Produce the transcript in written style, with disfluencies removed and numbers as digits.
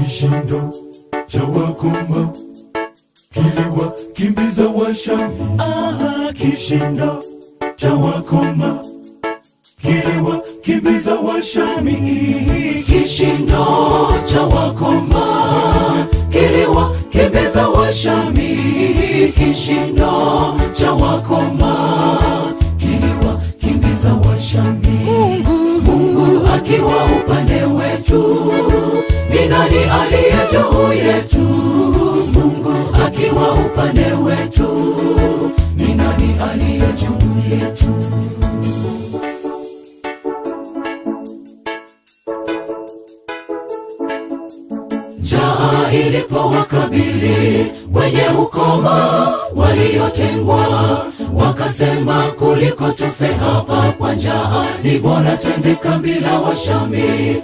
kishindo cha wakoma kiliwakimbiza Washami. Kishindo cha wakoma kiliwakimbiza Washami. Kishindo cha wakoma kiliwakimbiza Washami. Kishindo cha wakoma kiliwakimbiza Washami. Mungu akiwa upande wetu, ni nani aliye juu yetu? Mungu akiwa upande wetu, ni nani aliye juu yetu? Njaa ilipowakabili wenye ukoma waliotengwa, wakasema kuliko tufe hapa kwa njaa, ni bora twende kambi la Washami.